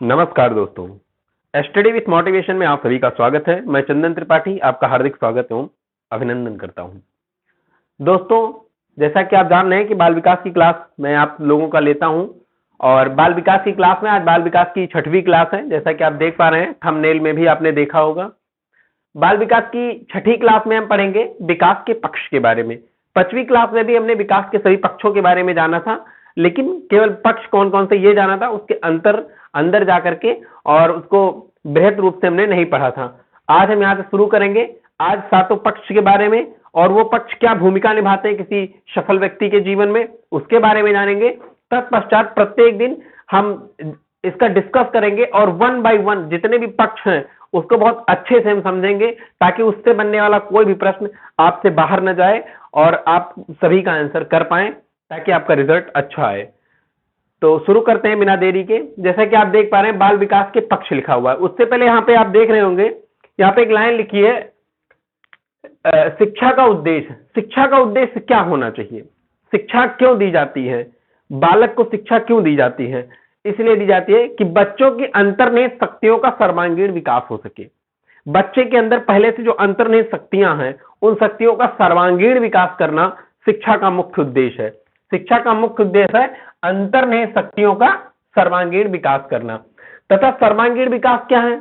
नमस्कार दोस्तों, study with motivation में आप सभी का स्वागत है। मैं चंदन त्रिपाठी आपका हार्दिक स्वागत एवं अभिनंदन करता हूं। दोस्तों, जैसा कि आप जान रहे हैं कि बाल विकास की क्लास मैं आप लोगों का लेता हूं और बाल विकास की क्लास में आज बाल विकास की 6वीं क्लास है। जैसा कि आप देख पा रहे हैं, थंबनेल में भी आपने देखा होगा। बाल विकास की 6वीं क्लास में हम पढ़ेंगे विकास के पक्ष के बारे में। 5वीं क्लास में भी हमने विकास के सभी पक्षों के बारे में जाना था, लेकिन केवल पक्ष कौन कौन से ये जाना था, उसके अंदर जाकर के और उसको बृहद रूप से हमने नहीं पढ़ा था। आज हम यहाँ से शुरू करेंगे आज 7 पक्ष के बारे में, और वो पक्ष क्या भूमिका निभाते हैं किसी सफल व्यक्ति के जीवन में, उसके बारे में जानेंगे। तत्पश्चात प्रत्येक दिन हम इसका डिस्कस करेंगे और 1 बाय 1 जितने भी पक्ष हैं उसको बहुत अच्छे से हम समझेंगे, ताकि उससे बनने वाला कोई भी प्रश्न आपसे बाहर न जाए और आप सभी का आंसर कर पाए, ताकि आपका रिजल्ट अच्छा आए। तो शुरू करते हैं बिना देरी के। जैसा कि आप देख पा रहे हैं, बाल विकास के पक्ष लिखा हुआ है। उससे पहले यहाँ पे आप देख रहे होंगे, यहाँ पे एक लाइन लिखी है, शिक्षा का उद्देश्य। शिक्षा का उद्देश्य क्या होना चाहिए, शिक्षा क्यों दी जाती है, बालक को शिक्षा क्यों दी जाती है? इसलिए दी जाती है कि बच्चों की अंतर्निहित शक्तियों का सर्वांगीण विकास हो सके। बच्चे के अंदर पहले से जो अंतर्निहित शक्तियां हैं, उन शक्तियों का सर्वांगीण विकास करना शिक्षा का मुख्य उद्देश्य है। शिक्षा का मुख्य उद्देश्य है अंतर्निहित शक्तियों का सर्वांगीण विकास करना। तथा सर्वांगीण विकास क्या है?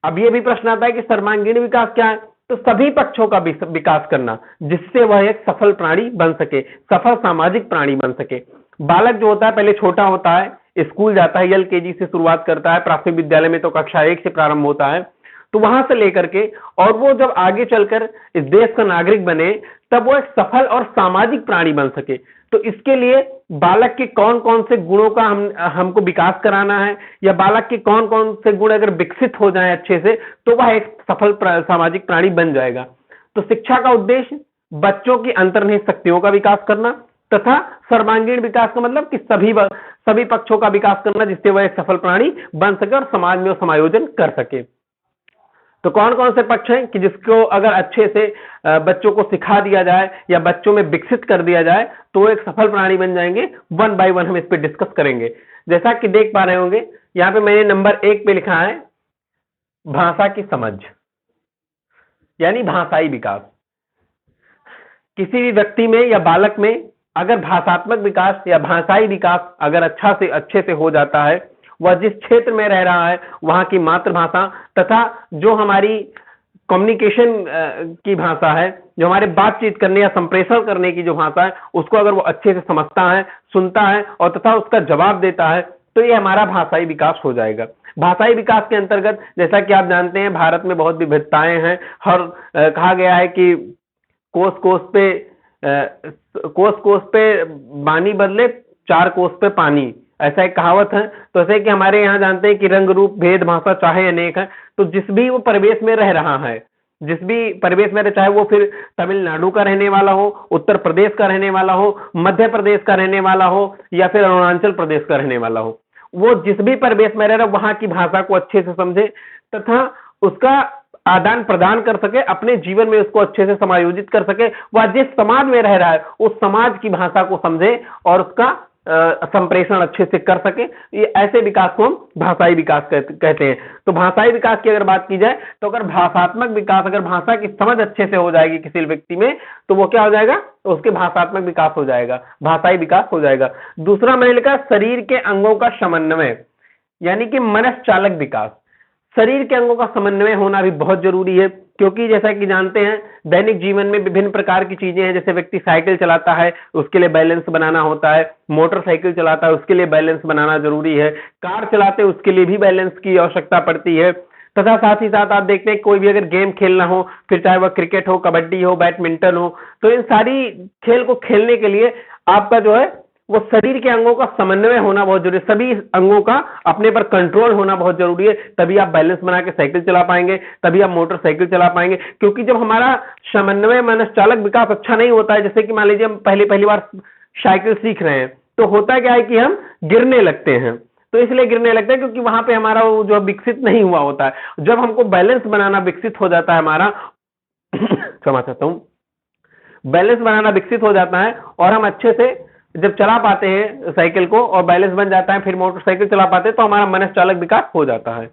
अब ये भी प्रश्न आता है कि सर्वांगीण विकास क्या है? तो सभी पक्षों का विकास करना, जिससे वह एक सफल प्राणी बन सके, सफल सामाजिक प्राणी बन सके। बालक जो होता है पहले छोटा होता है, स्कूल जाता है, एलकेजी से शुरुआत करता है, प्राथमिक विद्यालय में तो कक्षा 1 से प्रारंभ होता है। तो वहां से लेकर के और वो जब आगे चलकर इस देश का नागरिक बने, तब वो एक सफल और सामाजिक प्राणी बन सके। तो इसके लिए बालक के कौन कौन से गुणों का हमको विकास कराना है, या बालक के कौन कौन से गुण अगर विकसित हो जाए अच्छे से, तो वह एक सफल सामाजिक प्राणी बन जाएगा। तो शिक्षा का उद्देश्य बच्चों की अंतर्निहित शक्तियों का विकास करना, तथा सर्वांगीण विकास का मतलब कि सभी पक्षों का विकास करना, जिससे वह एक सफल प्राणी बन सके और समाज में समायोजन कर सके। तो कौन कौन से पक्ष हैं कि जिसको अगर अच्छे से बच्चों को सिखा दिया जाए या बच्चों में विकसित कर दिया जाए, तो एक सफल प्राणी बन जाएंगे। 1 बाय 1 हम इस पे डिस्कस करेंगे। जैसा कि देख पा रहे होंगे, यहाँ पे मैंने नंबर 1 पे लिखा है भाषा की समझ, यानी भाषाई विकास। किसी भी व्यक्ति में या बालक में अगर भाषात्मक विकास या भाषाई विकास अगर अच्छे से हो जाता है, वह जिस क्षेत्र में रह रहा है वहां की मातृभाषा तथा जो हमारी कम्युनिकेशन की भाषा है, जो हमारे बातचीत करने या संप्रेषण करने की जो भाषा है, उसको अगर वो अच्छे से समझता है, सुनता है और तथा उसका जवाब देता है, तो ये हमारा भाषाई विकास हो जाएगा। भाषाई विकास के अंतर्गत जैसा कि आप जानते हैं, भारत में बहुत विविधताएं हैं। कहा गया है कि कोस कोस पे बानी बदले, 4 कोस पे पानी, ऐसा एक कहावत है। तो ऐसे कि हमारे यहाँ जानते हैं कि रंग रूप भेद भाषा चाहे अनेक है, तो जिस भी वो परिवेश में रह रहा है, जिस भी परिवेश में, चाहे वो फिर तमिलनाडु का रहने वाला हो, उत्तर प्रदेश का रहने वाला हो, मध्य प्रदेश का रहने वाला हो, या फिर अरुणाचल प्रदेश का रहने वाला हो, वो जिस भी परिवेश में रह रहा है वहां की भाषा को अच्छे से समझे तथा उसका आदान प्रदान कर सके, अपने जीवन में उसको अच्छे से समायोजित कर सके। वह जिस समाज में रह रहा है उस समाज की भाषा को समझे और उसका संप्रेषण अच्छे से कर सके। ये ऐसे विकास को हम भाषाई विकास कहते हैं। तो भाषाई विकास की अगर बात की जाए, तो अगर भाषात्मक विकास, अगर भाषा की समझ अच्छे से हो जाएगी किसी व्यक्ति में, तो वो क्या हो जाएगा, तो उसके भाषात्मक विकास हो जाएगा, भाषाई विकास हो जाएगा। दूसरा मैंने लिखा शरीर के अंगों का समन्वय, यानी कि मनश्चालक विकास। शरीर के अंगों का समन्वय होना भी बहुत जरूरी है, क्योंकि जैसा कि जानते हैं दैनिक जीवन में विभिन्न प्रकार की चीजें हैं। जैसे व्यक्ति साइकिल चलाता है, उसके लिए बैलेंस बनाना होता है, मोटरसाइकिल चलाता है, उसके लिए बैलेंस बनाना जरूरी है, कार चलाते हैं उसके लिए भी बैलेंस की आवश्यकता पड़ती है। तथा साथ ही साथ आप देखते हैं कोई भी अगर गेम खेलना हो, फिर चाहे वह क्रिकेट हो, कबड्डी हो, बैडमिंटन हो, तो इन सारी खेल को खेलने के लिए आपका जो है वो शरीर के अंगों का समन्वय होना बहुत जरूरी है। सभी अंगों का अपने पर कंट्रोल होना बहुत जरूरी है, तभी आप बैलेंस बना के साइकिल चला पाएंगे, तभी आप मोटरसाइकिल चला पाएंगे। क्योंकि जब हमारा समन्वय मनश्चालक विकास अच्छा नहीं होता है, जैसे कि मान लीजिए हम पहली बार साइकिल सीख रहे हैं, तो होता क्या है कि हम गिरने लगते हैं। तो इसलिए गिरने लगता है क्योंकि वहां पे हमारा वो जो विकसित नहीं हुआ होता है। जब हमको बैलेंस बनाना विकसित हो जाता है हमारा क्षमा चाहता हूं, बैलेंस बनाना विकसित हो जाता है और हम अच्छे से जब चला पाते हैं साइकिल को और बैलेंस बन जाता है, फिर मोटरसाइकिल चला पाते हैं, तो हमारा मनस चालक विकास हो जाता है।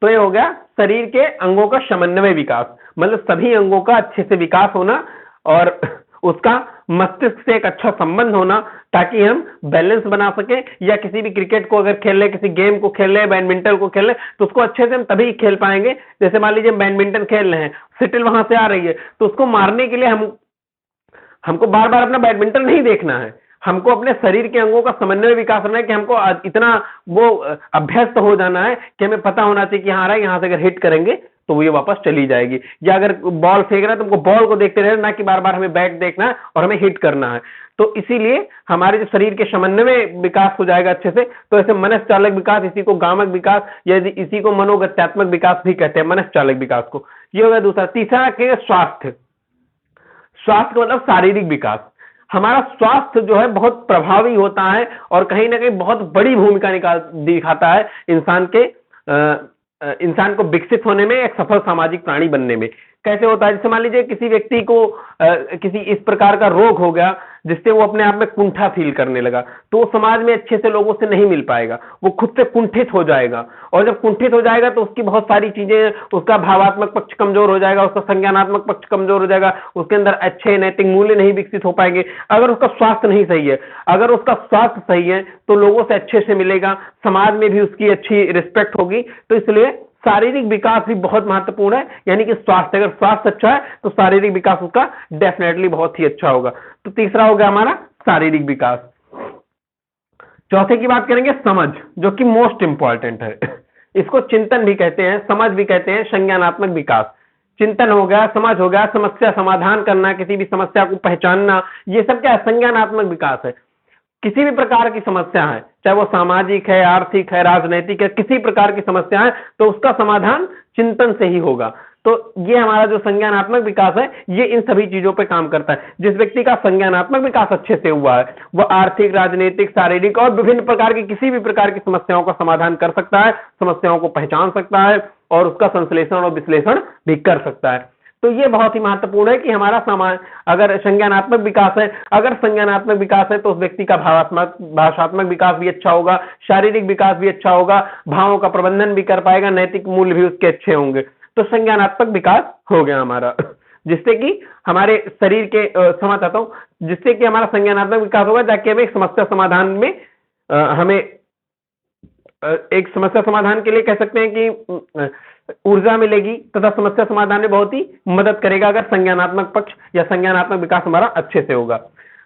तो ये हो गया शरीर के अंगों का समन्वय विकास, मतलब सभी अंगों का अच्छे से विकास होना और उसका मस्तिष्क से एक अच्छा संबंध होना, ताकि हम बैलेंस बना सके, या किसी भी क्रिकेट को अगर खेल ले, किसी गेम को खेल ले, बैडमिंटन को खेल ले, तो उसको अच्छे से हम तभी खेल पाएंगे। जैसे मान लीजिए बैडमिंटन खेल रहे हैं, शटल वहां से आ रही है, तो उसको मारने के लिए हमको बार बार अपना बैडमिंटन नहीं देखना है, हमको अपने शरीर के अंगों का समन्वय विकास करना है, कि हमको इतना वो अभ्यस्त हो जाना है कि हमें पता होना चाहिए कि हाँ यहां से अगर हिट करेंगे तो वो ये वापस चली जाएगी, या अगर बॉल फेंक रहा है तो हमको बॉल को देखते रहना, ना कि बार बार हमें बैट देखना है और हमें हिट करना है। तो इसीलिए हमारे जो शरीर के समन्वय विकास हो जाएगा अच्छे से। तो ऐसे मनस चालक विकास, इसी को गामक विकास या इसी को मनोगत्यात्मक विकास भी कहते हैं, मनस चालक विकास को। ये हो गया दूसरा। तीसरा के स्वास्थ्य। स्वास्थ्य का मतलब शारीरिक विकास। हमारा स्वास्थ्य जो है बहुत प्रभावी होता है और कहीं ना कहीं बहुत बड़ी भूमिका दिखाता है इंसान को विकसित होने में, एक सफल सामाजिक प्राणी बनने में। कैसे होता है? जैसे मान लीजिए किसी व्यक्ति को किसी इस प्रकार का रोग हो गया जिससे वो अपने आप में कुंठा फील करने लगा, तो वो समाज में अच्छे से लोगों से नहीं मिल पाएगा, वो खुद से कुंठित हो जाएगा। और जब कुंठित हो जाएगा तो उसकी बहुत सारी चीजें, उसका भावात्मक पक्ष कमजोर हो जाएगा, उसका संज्ञानात्मक पक्ष कमजोर हो जाएगा, उसके अंदर अच्छे नैतिक मूल्य नहीं विकसित हो पाएंगे अगर उसका स्वास्थ्य नहीं सही है। अगर उसका स्वास्थ्य सही है तो लोगों से अच्छे से मिलेगा, समाज में भी उसकी अच्छी रिस्पेक्ट होगी। तो इसलिए शारीरिक विकास भी बहुत महत्वपूर्ण है, यानी कि स्वास्थ्य, अगर स्वास्थ्य अच्छा है तो शारीरिक विकास उसका डेफिनेटली बहुत ही अच्छा होगा। तो तीसरा हो गया हमारा शारीरिक विकास। चौथे की बात करेंगे समझ, जो कि मोस्ट इंपॉर्टेंट है। इसको चिंतन भी कहते हैं, समझ भी कहते हैं, संज्ञानात्मक विकास। चिंतन हो गया, समझ हो गया, समस्या समाधान करना, किसी भी समस्या को पहचानना, ये सब क्या है? संज्ञानात्मक विकास है। किसी भी प्रकार की समस्या है, चाहे वो सामाजिक है, आर्थिक है, राजनीतिक है, किसी प्रकार की समस्या है तो उसका समाधान चिंतन से ही होगा। तो ये हमारा जो संज्ञानात्मक विकास है, ये इन सभी चीजों पे काम करता है। जिस व्यक्ति का संज्ञानात्मक विकास अच्छे से हुआ है, वह आर्थिक, राजनीतिक, शारीरिक और विभिन्न प्रकार की किसी भी प्रकार की समस्याओं का समाधान कर सकता है, समस्याओं को पहचान सकता है और उसका संश्लेषण और विश्लेषण भी कर सकता है। तो ये बहुत ही महत्वपूर्ण है कि हमारा समाज, अगर संज्ञानात्मक विकास है, अगर संज्ञानात्मक विकास है तो उस व्यक्ति का भाषात्मक विकास भी अच्छा होगा, शारीरिक विकास भी अच्छा होगा, भावों का प्रबंधन भी कर पाएगा, नैतिक मूल्य भी उसके अच्छे होंगे। तो संज्ञानात्मक विकास हो गया हमारा, जिससे कि हमारे शरीर के समझ आता हूं, जिससे कि हमारा संज्ञानात्मक विकास होगा, ताकि हमें समस्या समाधान में हमें एक समस्या समाधान के लिए कह सकते हैं कि ऊर्जा मिलेगी, तथा समस्या समाधान में बहुत ही मदद करेगा अगर संज्ञानात्मक पक्ष या संज्ञानात्मक विकास हमारा अच्छे से होगा।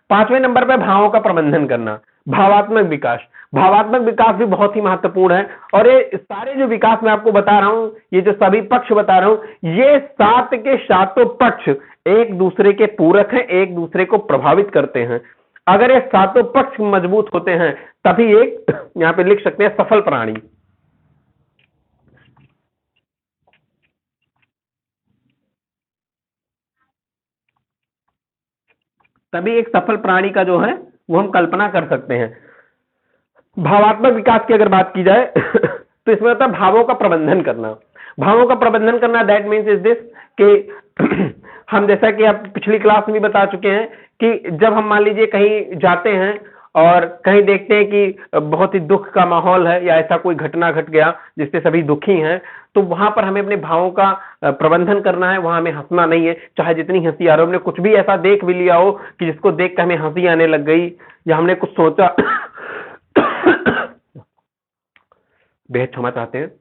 पांचवें नंबर पर भावों का प्रबंधन करना, भावात्मक विकास। भावात्मक विकास भी बहुत ही महत्वपूर्ण है। और ये सारे जो विकास मैं आपको बता रहा हूं, ये जो सभी पक्ष बता रहा हूं, ये सात के सातों पक्ष एक दूसरे के पूरक हैं, एक दूसरे को प्रभावित करते हैं। अगर ये सातों पक्ष मजबूत होते हैं तभी एक, यहां पे लिख सकते हैं, सफल प्राणी। तभी एक सफल प्राणी का जो है वो हम कल्पना कर सकते हैं। भावात्मक विकास की अगर बात की जाए तो इसमें होता है भावों का प्रबंधन करना। भावों का प्रबंधन करना, दैट मीन्स इज दिस कि हम, जैसा कि आप पिछली क्लास में भी बता चुके हैं, कि जब हम मान लीजिए कहीं जाते हैं और कहीं देखते हैं कि बहुत ही दुख का माहौल है या ऐसा कोई घटना घट गया जिससे सभी दुखी हैं, तो वहां पर हमें अपने भावों का प्रबंधन करना है। वहां हमें हंसना नहीं है, चाहे जितनी हंसी आ रही हो। हमने कुछ भी ऐसा देख भी लिया हो कि जिसको देख कर हमें हंसी आने लग गई, या हमने कुछ सोचा बेहद क्षमा चाहते हैं,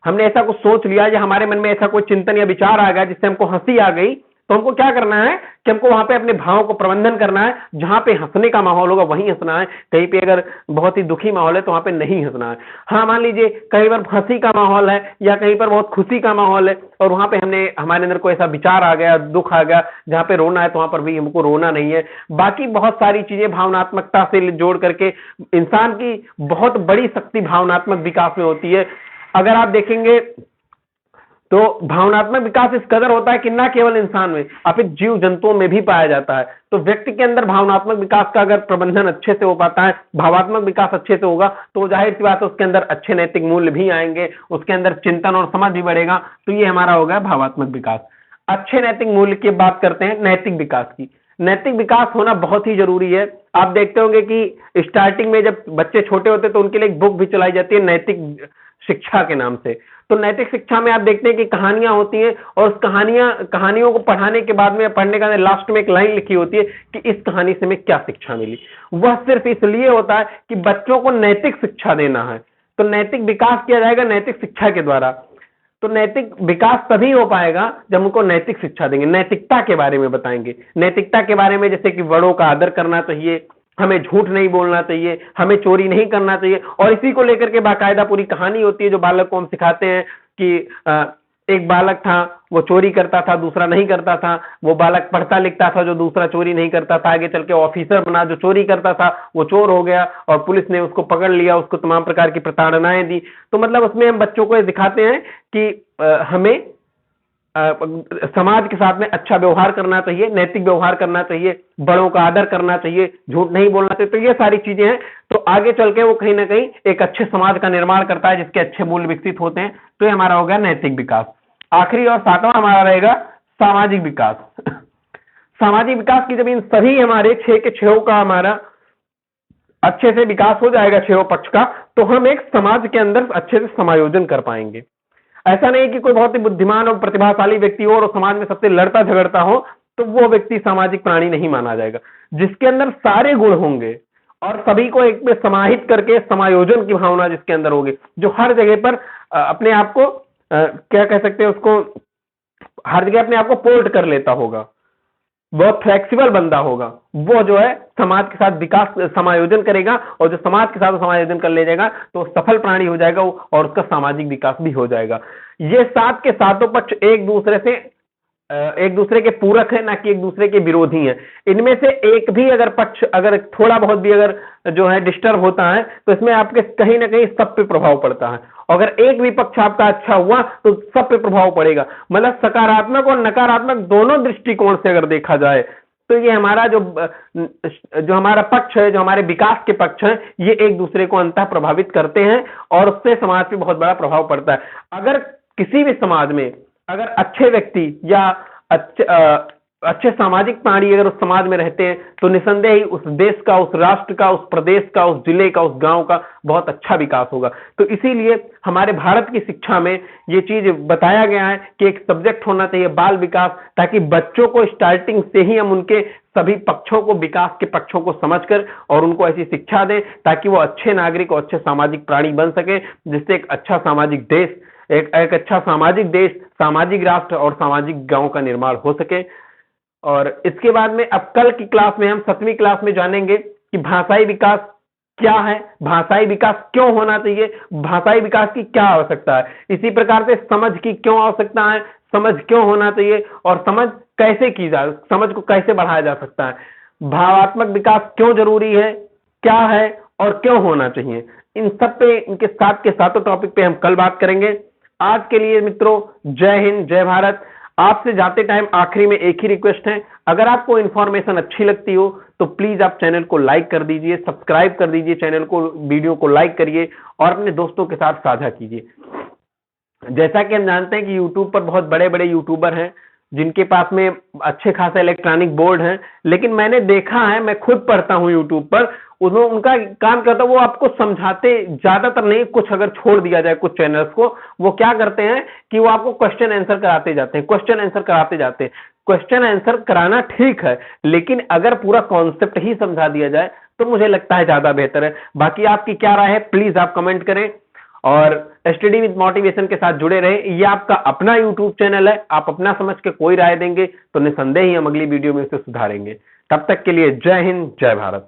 हमने ऐसा कुछ सोच लिया या हमारे मन में ऐसा कोई चिंतन या विचार आ गया जिससे हमको हंसी आ गई, तो हमको क्या करना है कि हमको वहां पे अपने भावों को प्रबंधन करना है। जहां पे हंसने का माहौल होगा वहीं हंसना है, कहीं पे अगर बहुत ही दुखी माहौल है तो वहां पे नहीं हंसना है। हाँ, मान लीजिए कहीं पर हंसी का माहौल है या कहीं पर बहुत खुशी का माहौल है और वहां पे हमारे अंदर कोई ऐसा विचार आ गया, दुख आ गया, जहां पे रोना है तो वहां पर भी हमको रोना नहीं है। बाकी बहुत सारी चीजें भावनात्मकता से जोड़ करके इंसान की बहुत बड़ी शक्ति भावनात्मक विकास में होती है। अगर आप देखेंगे तो भावनात्मक विकास इस कदर होता है कि न केवल इंसान में अपितु जीव जंतुओं में भी पाया जाता है। तो व्यक्ति के अंदर भावनात्मक विकास का अगर प्रबंधन अच्छे से हो पाता है, भावात्मक विकास अच्छे से होगा, तो जाहिर सी बात है उसके अंदर अच्छे नैतिक मूल्य भी आएंगे, उसके अंदर चिंतन और समझ भी बढ़ेगा। तो ये हमारा हो गया भावात्मक विकास। अच्छे नैतिक मूल्य की बात करते हैं नैतिक विकास की। नैतिक विकास होना बहुत ही जरूरी है। आप देखते होंगे कि स्टार्टिंग में जब बच्चे छोटे होते हैं तो उनके लिए एक बुक भी चलाई जाती है नैतिक शिक्षा के नाम से। तो नैतिक शिक्षा में आप देखते हैं कि कहानियां होती हैं, और उस कहानियों को पढ़ाने के बाद में, पढ़ने का लास्ट में एक लाइन लिखी होती है कि इस कहानी से हमें क्या शिक्षा मिली। वह सिर्फ इसलिए होता है कि बच्चों को नैतिक शिक्षा देना है। तो नैतिक विकास किया जाएगा नैतिक शिक्षा के द्वारा। तो नैतिक विकास तभी हो पाएगा जब उनको नैतिक शिक्षा देंगे, नैतिकता के बारे में बताएंगे। नैतिकता के बारे में जैसे कि बड़ों का आदर करना चाहिए, हमें झूठ नहीं बोलना चाहिए, हमें चोरी नहीं करना चाहिए, और इसी को लेकर के बाकायदा पूरी कहानी होती है जो बालक को हम सिखाते हैं कि एक बालक था, वो चोरी करता था, दूसरा नहीं करता था। वो बालक पढ़ता लिखता था जो दूसरा चोरी नहीं करता था, आगे चल के ऑफिसर बना। जो चोरी करता था वो चोर हो गया और पुलिस ने उसको पकड़ लिया, उसको तमाम प्रकार की प्रताड़नाएं दी। तो मतलब उसमें हम बच्चों को ये दिखाते हैं कि हमें समाज के साथ में अच्छा व्यवहार करना चाहिए, नैतिक व्यवहार करना चाहिए, बड़ों का आदर करना चाहिए, झूठ नहीं बोलना चाहिए। तो ये सारी चीजें हैं, तो आगे चल के वो कहीं ना कहीं एक अच्छे समाज का निर्माण करता है जिसके अच्छे मूल्य विकसित होते हैं। तो ये हमारा हो गया नैतिक विकास। आखिरी और सातवां हमारा रहेगा सामाजिक विकास। सामाजिक विकास की जब इन सभी हमारे 6 के 6 का हमारा अच्छे से विकास हो जाएगा, 6 पक्ष का, तो हम एक समाज के अंदर अच्छे से समायोजन कर पाएंगे। ऐसा नहीं कि कोई बहुत ही बुद्धिमान और प्रतिभाशाली व्यक्ति हो और समाज में सबसे लड़ता झगड़ता हो, तो वो व्यक्ति सामाजिक प्राणी नहीं माना जाएगा। जिसके अंदर सारे गुण होंगे और सभी को एक में समाहित करके समायोजन की भावना जिसके अंदर होगी, जो हर जगह पर अपने आप को क्या कह सकते हैं उसको, हर जगह अपने आप को पोर्ट कर लेता होगा, बहुत फ्लेक्सिबल बंदा होगा, वो जो है समाज के साथ विकास समायोजन करेगा, और जो समाज के साथ समायोजन कर ले जाएगा तो सफल प्राणी हो जाएगा और उसका सामाजिक विकास भी हो जाएगा। ये 7 के सातों पक्ष एक दूसरे के पूरक है, ना कि एक दूसरे के विरोधी हैं। इनमें से एक भी अगर पक्ष अगर थोड़ा बहुत भी अगर जो है डिस्टर्ब होता है तो इसमें आपके कहीं ना कहीं सब पे प्रभाव पड़ता है। अगर एक भी पक्ष आपका अच्छा हुआ तो सब पे प्रभाव पड़ेगा। मतलब सकारात्मक और नकारात्मक दोनों दृष्टिकोण से अगर देखा जाए तो ये हमारा जो हमारा पक्ष है, जो हमारे विकास के पक्ष हैं, ये एक दूसरे को अंततः प्रभावित करते हैं और उससे समाज पे बहुत बड़ा प्रभाव पड़ता है। अगर किसी भी समाज में अगर अच्छे व्यक्ति या अच्छे सामाजिक प्राणी अगर उस समाज में रहते हैं तो निसंदेह ही उस देश का, उस राष्ट्र का, उस प्रदेश का, उस जिले का, उस गांव का बहुत अच्छा विकास होगा। तो इसीलिए हमारे भारत की शिक्षा में ये चीज बताया गया है कि एक सब्जेक्ट होना चाहिए बाल विकास, ताकि बच्चों को स्टार्टिंग से ही हम उनके सभी पक्षों को, विकास के पक्षों को समझकर और उनको ऐसी शिक्षा दें ताकि वो अच्छे नागरिक और अच्छे सामाजिक प्राणी बन सके, जिससे एक अच्छा सामाजिक देश, एक अच्छा सामाजिक देश, सामाजिक राष्ट्र और सामाजिक गांव का निर्माण हो सके। और इसके बाद में अब कल की क्लास में हम 7वीं क्लास में जानेंगे कि भाषाई विकास क्या है, भाषाई विकास क्यों होना चाहिए, भाषाई विकास की क्या आवश्यकता है, इसी प्रकार से समझ की क्यों आवश्यकता है, समझ क्यों होना चाहिए और समझ कैसे की जाए, समझ को कैसे बढ़ाया जा सकता है, भावात्मक विकास क्यों जरूरी है, क्या है और क्यों होना चाहिए। इन सब पे, इनके 7 के 7 टॉपिक पे हम कल बात करेंगे। आज के लिए मित्रों जय हिंद, जय भारत। आपसे जाते टाइम आखिरी में एक ही रिक्वेस्ट है, अगर आपको इंफॉर्मेशन अच्छी लगती हो तो प्लीज आप चैनल को लाइक कर दीजिए, सब्सक्राइब कर दीजिए चैनल को, वीडियो को लाइक करिए और अपने दोस्तों के साथ साझा कीजिए। जैसा कि हम जानते हैं कि यूट्यूब पर बहुत बड़े बड़े यूट्यूबर हैं जिनके पास में अच्छे खासा इलेक्ट्रॉनिक बोर्ड है, लेकिन मैंने देखा है, मैं खुद पढ़ता हूं यूट्यूब पर, उनका काम करता है वो आपको समझाते ज्यादातर नहीं, कुछ अगर छोड़ दिया जाए कुछ चैनल्स को, वो क्या करते हैं कि वो आपको क्वेश्चन आंसर कराते जाते हैं, क्वेश्चन आंसर कराते जाते हैं। क्वेश्चन आंसर कराना ठीक है, लेकिन अगर पूरा कॉन्सेप्ट ही समझा दिया जाए तो मुझे लगता है ज्यादा बेहतर है। बाकी आपकी क्या राय है प्लीज आप कमेंट करें और स्टडी विद मोटिवेशन के साथ जुड़े रहे। ये आपका अपना यूट्यूब चैनल है, आप अपना समझ के कोई राय देंगे तो निसंदेह ही हम अगली वीडियो में उसे सुधारेंगे। तब तक के लिए जय हिंद, जय भारत।